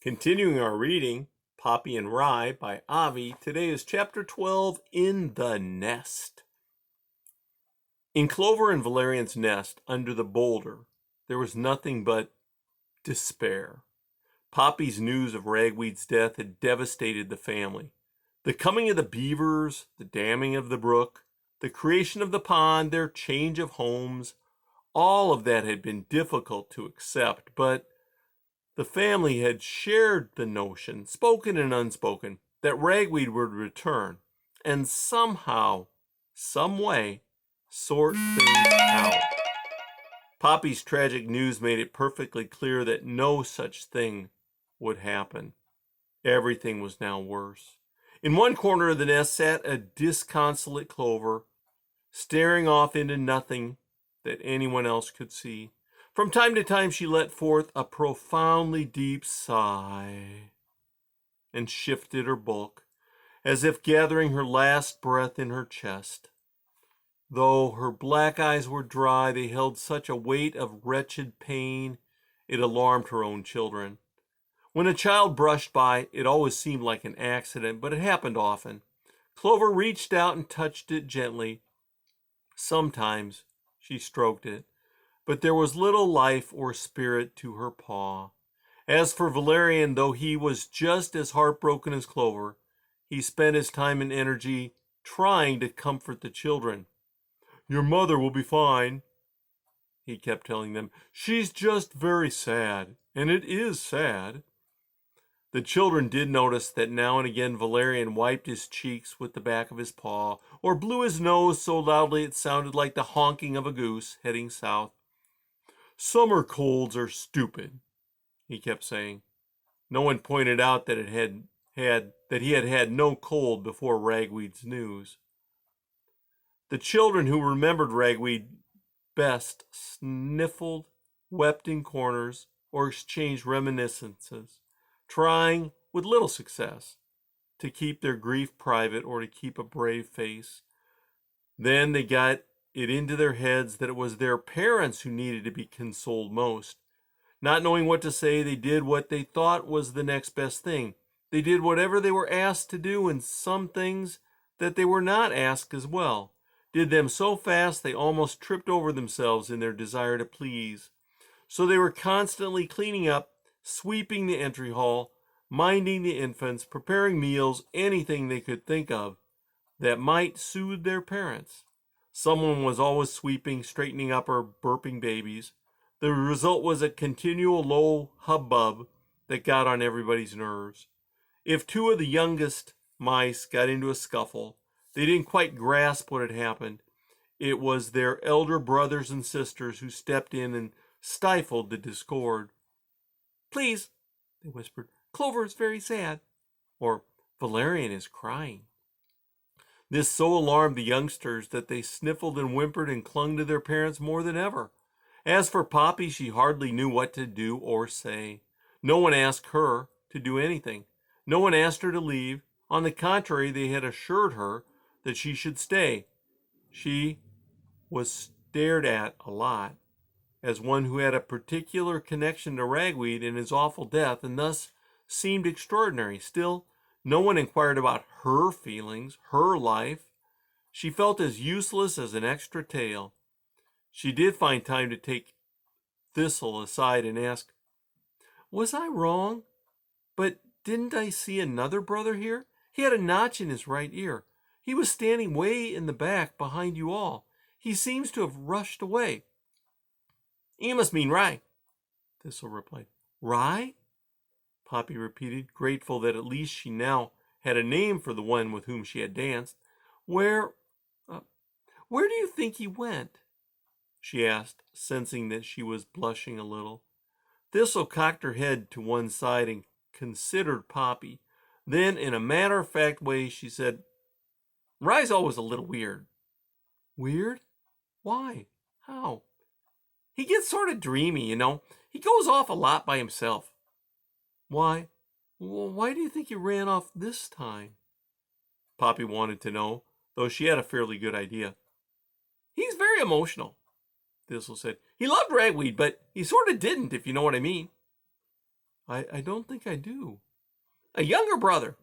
Continuing our reading, Poppy and Rye by Avi. Today is chapter 12, In the Nest. In Clover and Valerian's nest under the boulder, there was nothing but despair. Poppy's news of Ragweed's death had devastated the family. The coming of the beavers, the damming of the brook, the creation of the pond, their change of homes, all of that had been difficult to accept, but the family had shared the notion, spoken and unspoken, that Ragweed would return and somehow, some way, sort things out. Poppy's tragic news made it perfectly clear that no such thing would happen. Everything was now worse. In one corner of the nest sat a disconsolate Clover, staring off into nothing that anyone else could see. From time to time she let forth a profoundly deep sigh and shifted her bulk, as if gathering her last breath in her chest. Though her black eyes were dry, they held such a weight of wretched pain, it alarmed her own children. When a child brushed by, it always seemed like an accident, but it happened often. Clover reached out and touched it gently. Sometimes she stroked it, but there was little life or spirit to her paw. As for Valerian, though he was just as heartbroken as Clover, he spent his time and energy trying to comfort the children. "Your mother will be fine," he kept telling them. "She's just very sad, and it is sad." The children did notice that now and again Valerian wiped his cheeks with the back of his paw, or blew his nose so loudly it sounded like the honking of a goose heading south. "Summer colds are stupid," he kept saying. No one pointed out that he had had no cold before Ragweed's news. The children who remembered Ragweed best sniffled, wept in corners, or exchanged reminiscences, trying, with little success, to keep their grief private or to keep a brave face. Then they got it into their heads that it was their parents who needed to be consoled most. Not knowing what to say, they did what they thought was the next best thing. They did whatever they were asked to do, and some things that they were not asked as well. Did them so fast they almost tripped over themselves in their desire to please. So they were constantly cleaning up, sweeping the entry hall, minding the infants, preparing meals, anything they could think of that might soothe their parents. Someone was always sweeping, straightening up, or burping babies. The result was a continual low hubbub that got on everybody's nerves. If two of the youngest mice got into a scuffle, they didn't quite grasp what had happened. It was their elder brothers and sisters who stepped in and stifled the discord. "Please," they whispered, "Clover is very sad," or "Valerian is crying." This so alarmed the youngsters that they sniffled and whimpered and clung to their parents more than ever. As for Poppy, she hardly knew what to do or say. No one asked her to do anything. No one asked her to leave. On the contrary, they had assured her that she should stay. She was stared at a lot as one who had a particular connection to Ragweed and his awful death, and thus seemed extraordinary. Still, no one inquired about her feelings, her life. She felt as useless as an extra tail. She did find time to take Thistle aside and ask, "Was I wrong? But didn't I see another brother here? He had a notch in his right ear. He was standing way in the back behind you all. He seems to have rushed away." "You must mean Rye," Thistle replied. "Rye?" Poppy repeated, grateful that at least she now had a name for the one with whom she had danced. Where do you think he went?" she asked, sensing that she was blushing a little. Thistle cocked her head to one side and considered Poppy. Then, in a matter-of-fact way, she said, "Rye's always a little weird." "Weird? Why? How?" "He gets sort of dreamy, you know. He goes off a lot by himself." Why do you think he ran off this time?" Poppy wanted to know, though she had a fairly good idea. "He's very emotional," Thistle said. "He loved Ragweed, but he sort of didn't, if you know what I mean." I don't think I do. A younger brother,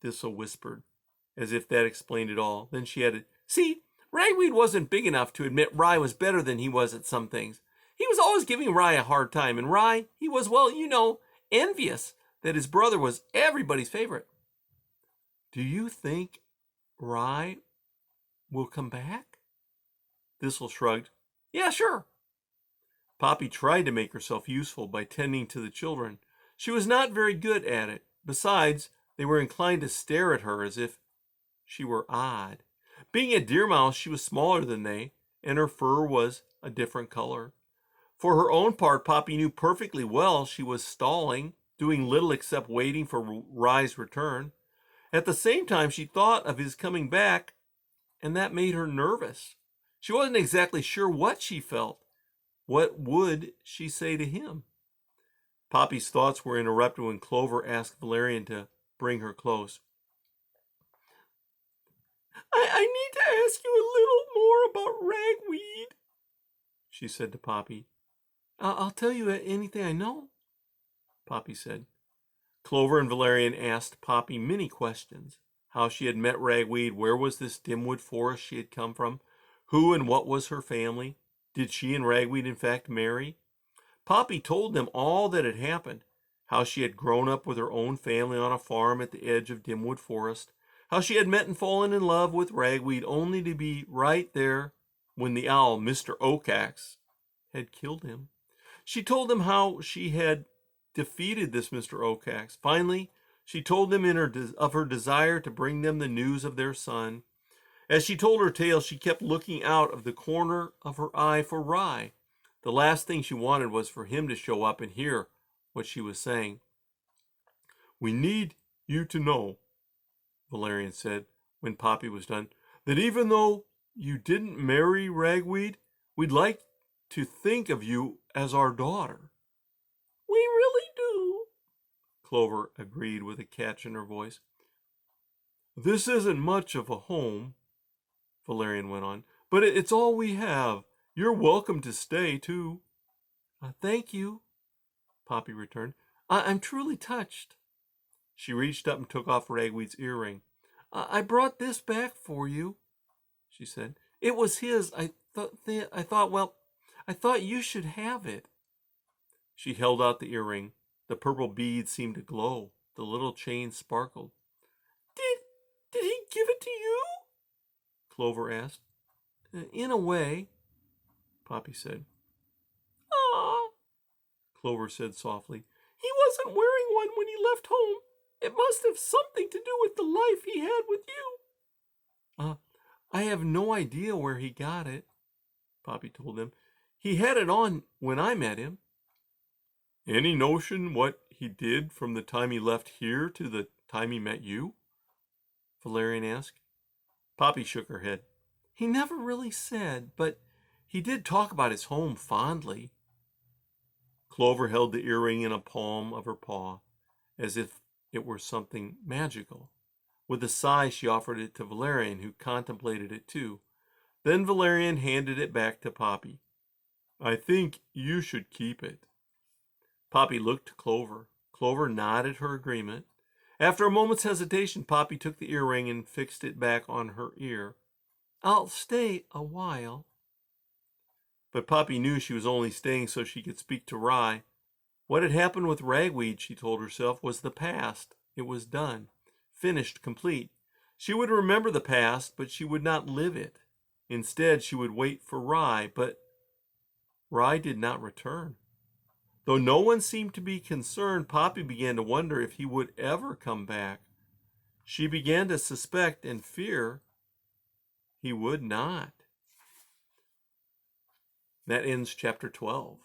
Thistle whispered, as if that explained it all. Then she added, see, Ragweed wasn't big enough to admit Rye was better than he was at some things. He was always giving Rye a hard time, and Rye, he was, well, envious that his brother was everybody's favorite. Do you think Rye will come back? Thistle shrugged. Yeah, sure. Poppy tried to make herself useful by tending to the children. She was not very good at it. Besides, they were inclined to stare at her as if she were odd. Being a deer mouse, she was smaller than they, and her fur was a different color. For her own part, Poppy knew perfectly well she was stalling, doing little except waiting for Rye's return. At the same time, she thought of his coming back, and that made her nervous. She wasn't exactly sure what she felt. What would she say to him? Poppy's thoughts were interrupted when Clover asked Valerian to bring her close. I need to ask you a little more about Ragweed, she said to Poppy. I'll tell you anything I know, Poppy said. Clover and Valerian asked Poppy many questions. How she had met Ragweed, where was this dimwood forest she had come from, who and what was her family, did she and Ragweed in fact marry? Poppy told them all that had happened, how she had grown up with her own family on a farm at the edge of Dimwood Forest, how she had met and fallen in love with Ragweed only to be right there when the owl, Mr. Oakax, had killed him. She told them how she had defeated this Mr. Oakax. Finally, she told them of her desire to bring them the news of their son. As she told her tale, she kept looking out of the corner of her eye for Rye. The last thing she wanted was for him to show up and hear what she was saying. We need you to know, Valerian said when Poppy was done, that even though you didn't marry Ragweed, we'd like to think of you as our daughter. We really do, Clover agreed with a catch in her voice. This isn't much of a home, Valerian went on, but it's all we have. You're welcome to stay, too. Thank you, Poppy returned. I'm truly touched. She reached up and took off Ragweed's earring. I brought this back for you, she said. It was his. I thought you should have it. She held out the earring. The purple beads seemed to glow. The little chain sparkled. Did he give it to you? Clover asked. In a way, Poppy said. Ah, Clover said softly. He wasn't wearing one when he left home. It must have something to do with the life he had with you. I have no idea where he got it, Poppy told him. He had it on when I met him. Any notion what he did from the time he left here to the time he met you? Valerian asked. Poppy shook her head. He never really said, but he did talk about his home fondly. Clover held the earring in a palm of her paw, as if it were something magical. With a sigh, she offered it to Valerian, who contemplated it too. Then Valerian handed it back to Poppy. I think you should keep it. Poppy looked to Clover. Clover nodded her agreement. After a moment's hesitation, Poppy took the earring and fixed it back on her ear. I'll stay a while. But Poppy knew she was only staying so she could speak to Rye. What had happened with Ragweed, she told herself, was the past. It was done. Finished, complete. She would remember the past, but she would not live it. Instead, she would wait for Rye, but Rye did not return. Though no one seemed to be concerned, Poppy began to wonder if he would ever come back. She began to suspect and fear he would not. That ends chapter 12.